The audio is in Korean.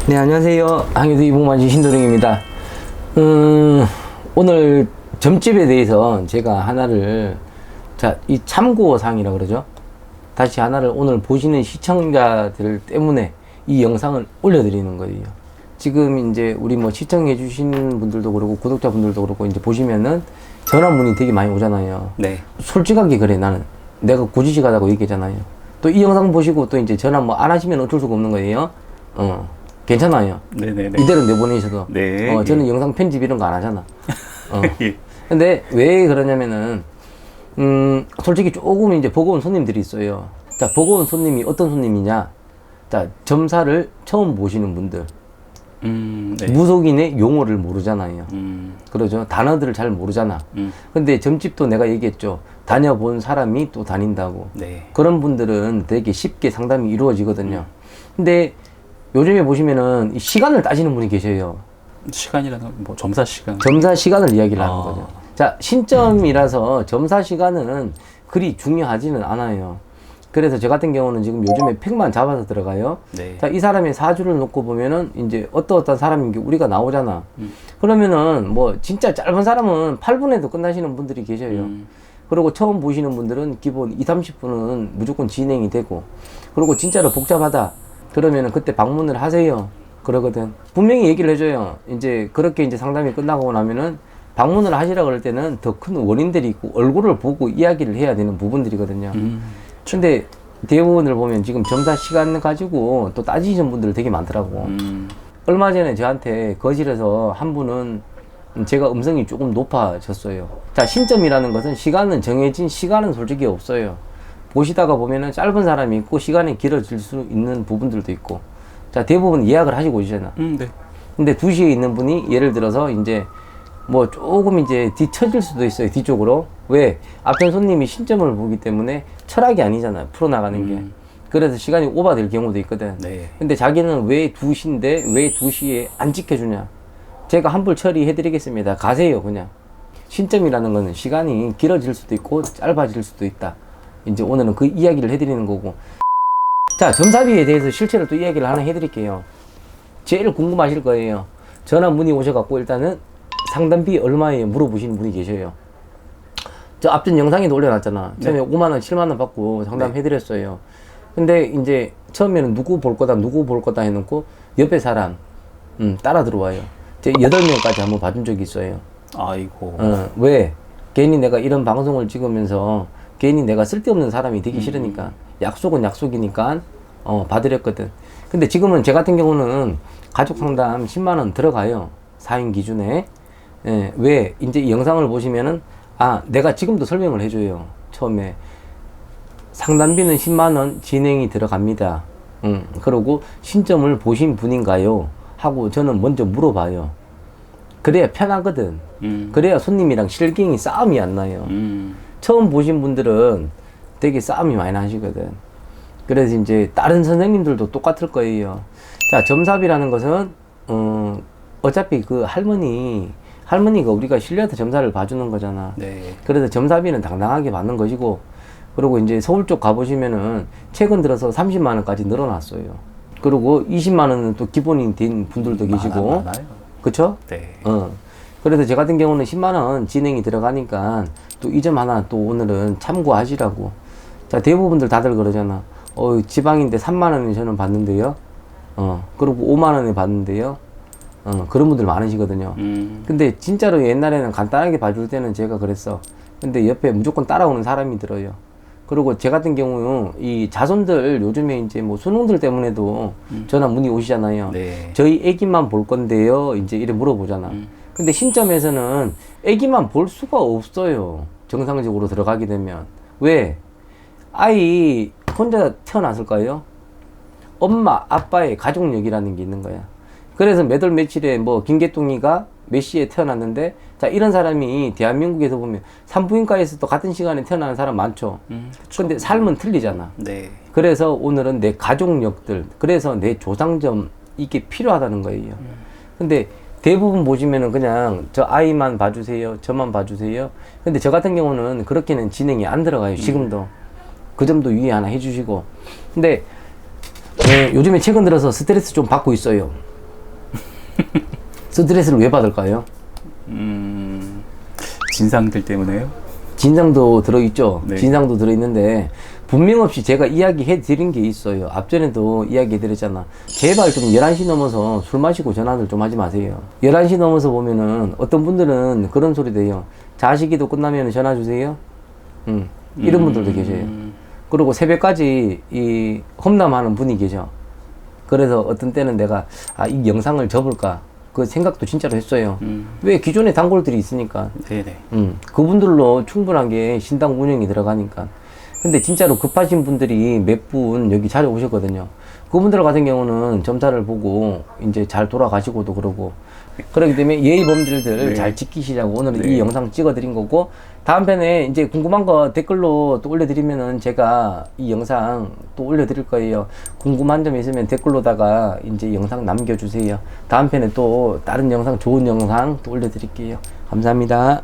네, 안녕하세요. 항해도 이봉만지 신도령입니다. 오늘 점집에 대해서 제가 하나를, 이 참고사항이라 그러죠. 다시 하나를 오늘 보시는 시청자들 때문에 이 영상을 올려드리는 거예요. 지금 이제 우리 뭐 시청해 주시는 분들도 그렇고 구독자분들도 그렇고 이제 보시면은 전화 문의 되게 많이 오잖아요. 네. 솔직하게 그래, 나는. 내가 고지식하다고 얘기했잖아요. 또 이 영상 보시고 또 이제 전화 뭐 안 하시면 어쩔 수가 없는 거예요. 괜찮아요. 네네네. 이대로 내보내셔도. 네. 저는 영상 편집 이런 거 안 하잖아. 예. 근데 왜 그러냐면은, 솔직히 조금 이제 버거운 손님들이 있어요. 자, 버거운 손님이 어떤 손님이냐. 자, 점사를 처음 보시는 분들. 네. 무속인의 용어를 모르잖아요. 그러죠. 단어들을 잘 모르잖아. 근데 점집도 내가 얘기했죠. 다녀본 사람이 또 다닌다고. 네. 그런 분들은 되게 쉽게 상담이 이루어지거든요. 근데 요즘에 보시면은 시간을 따지는 분이 계셔요. 시간이라는 건 뭐 점사 시간. 점사 시간을 이야기를 하는 거죠. 자, 신점이라서 점사 시간은 그리 중요하지는 않아요. 그래서 저 같은 경우는 지금 요즘에 팩만 잡아서 들어가요. 네. 자, 이 사람의 사주를 놓고 보면은 이제 어떤 사람인 게 우리가 나오잖아. 그러면은 뭐 진짜 짧은 사람은 8분에도 끝나시는 분들이 계셔요. 그리고 처음 보시는 분들은 기본 2, 30분은 무조건 진행이 되고, 그리고 진짜로 복잡하다 그러면은 그때 방문을 하세요. 그러거든. 분명히 얘기를 해줘요. 이제 그렇게 이제 상담이 끝나고 나면은 방문을 하시라 그럴 때는 더 큰 원인들이 있고 얼굴을 보고 이야기를 해야 되는 부분들이거든요. 근데 대부분을 보면 지금 점사 시간 가지고 또 따지시는 분들 되게 많더라고. 얼마 전에 저한테 거실에서 한 분은 제가 음성이 조금 높아졌어요. 자, 신점이라는 것은 시간은 정해진 시간은 솔직히 없어요. 보시다가 보면은 짧은 사람이 있고 시간이 길어질 수 있는 부분들도 있고. 자, 대부분 예약을 하시고 오시잖아. 네. 근데 2시에 있는 분이 예를 들어서 이제 뭐 조금 이제 뒤처질 수도 있어요. 뒤쪽으로. 왜? 앞전 손님이 신점을 보기 때문에 철학이 아니잖아요. 풀어나가는 게. 그래서 시간이 오버될 경우도 있거든. 네. 근데 자기는 왜 2시인데 왜 2시에 안 지켜주냐. 제가 환불 처리해드리겠습니다. 가세요, 그냥. 신점이라는 거는 시간이 길어질 수도 있고 짧아질 수도 있다. 이제 오늘은 그 이야기를 해드리는 거고. 자, 점사비에 대해서 실제로 또 이야기를 하나 해드릴게요. 제일 궁금하실 거예요. 전화 문의 오셔갖고 일단은 상담비 얼마에 물어보시는 분이 계셔요. 저 앞전 영상에도 올려놨잖아. 처음에 5만원, 7만원 받고 상담해드렸어요. 근데 이제 처음에는 누구 볼 거다 해놓고 옆에 사람, 따라 들어와요. 제 8명까지 한번 봐준 적이 있어요. 아이고. 왜? 괜히 내가 이런 방송을 찍으면서 괜히 내가 쓸데없는 사람이 되기 싫으니까. 약속은 약속이니까, 봐드렸거든. 근데 지금은 제 같은 경우는 가족 상담 10만원 들어가요. 4인 기준에. 예, 왜? 이제 이 영상을 보시면은, 내가 지금도 설명을 해줘요. 처음에. 상담비는 10만원 진행이 들어갑니다. 그러고 신점을 보신 분인가요? 하고 저는 먼저 물어봐요. 그래야 편하거든. 그래야 손님이랑 실갱이 싸움이 안 나요. 처음 보신 분들은 되게 싸움이 많이 나시거든. 그래서 이제 다른 선생님들도 똑같을 거예요. 자, 점사비라는 것은 어차피 그 할머니가 우리가 실려서 점사를 봐주는 거잖아. 네. 그래서 점사비는 당당하게 받는 것이고, 그리고 이제 서울 쪽 가보시면은 최근 들어서 30만 원까지 늘어났어요. 그리고 20만 원은 또 기본이 된 분들도 계시고. 많아요. 그쵸? 네. 그래서 저 같은 경우는 10만 원 진행이 들어가니까 또 이 점 하나 또 오늘은 참고하시라고. 자, 대부분들 다들 그러잖아. 지방인데 3만 원에 저는 받는데요. 그리고 5만 원에 받는데요. 그런 분들 많으시거든요. 근데 진짜로 옛날에는 간단하게 봐줄 때는 제가 그랬어. 근데 옆에 무조건 따라오는 사람이 들어요. 그리고 제 같은 경우 이 자손들 요즘에 이제 뭐 수능들 때문에도 전화 문의 오시잖아요. 네. 저희 애기만 볼 건데요. 이제 이래 물어보잖아. 근데 신점에서는 애기만 볼 수가 없어요. 정상적으로 들어가게 되면. 왜? 아이 혼자 태어났을까요? 엄마, 아빠의 가족력이라는 게 있는 거야. 그래서 몇 월 며칠에 뭐 김개똥이가 몇 시에 태어났는데, 자, 이런 사람이 대한민국에서 보면 산부인과에서도 같은 시간에 태어나는 사람 많죠. 근데 삶은 틀리잖아. 네. 그래서 오늘은 내 가족력들, 그래서 내 조상점, 이게 필요하다는 거예요. 근데 대부분 보시면은 그냥 저 아이만 봐주세요, 저만 봐주세요. 근데 저 같은 경우는 그렇게는 진행이 안 들어가요. 지금도. 그 점도 유의 하나 해주시고. 근데 요즘에 최근 들어서 스트레스 좀 받고 있어요. 스트레스를 왜 받을까요? 진상들 때문에요? 진상도 들어있죠. 네. 진상도 들어있는데 분명 없이 제가 이야기해 드린 게 있어요. 앞전에도 이야기해 드렸잖아. 제발 좀 11시 넘어서 술 마시고 전화를 좀 하지 마세요. 11시 넘어서 보면은 어떤 분들은 그런 소리 돼요. 자식이도 끝나면 전화 주세요. 이런 분들도 계셔요. 그리고 새벽까지 이 험담하는 분이 계셔. 그래서 어떤 때는 내가 이 영상을 접을까 그 생각도 진짜로 했어요. 왜 기존에 단골들이 있으니까. 네네. 그분들로 충분하게 신당 운영이 들어가니까. 근데 진짜로 급하신 분들이 몇 분 여기 자주 오셨거든요. 그분들 같은 경우는 점사를 보고 이제 잘 돌아가시고도 그러고. 그렇기 때문에 예의 범절들 네. 잘 지키시자고 오늘은 네. 이 영상 찍어 드린 거고, 다음 편에 이제 궁금한 거 댓글로 또 올려드리면은 제가 이 영상 또 올려드릴 거예요. 궁금한 점 있으면 댓글로다가 이제 영상 남겨주세요. 다음 편에 또 다른 영상, 좋은 영상 또 올려드릴게요. 감사합니다.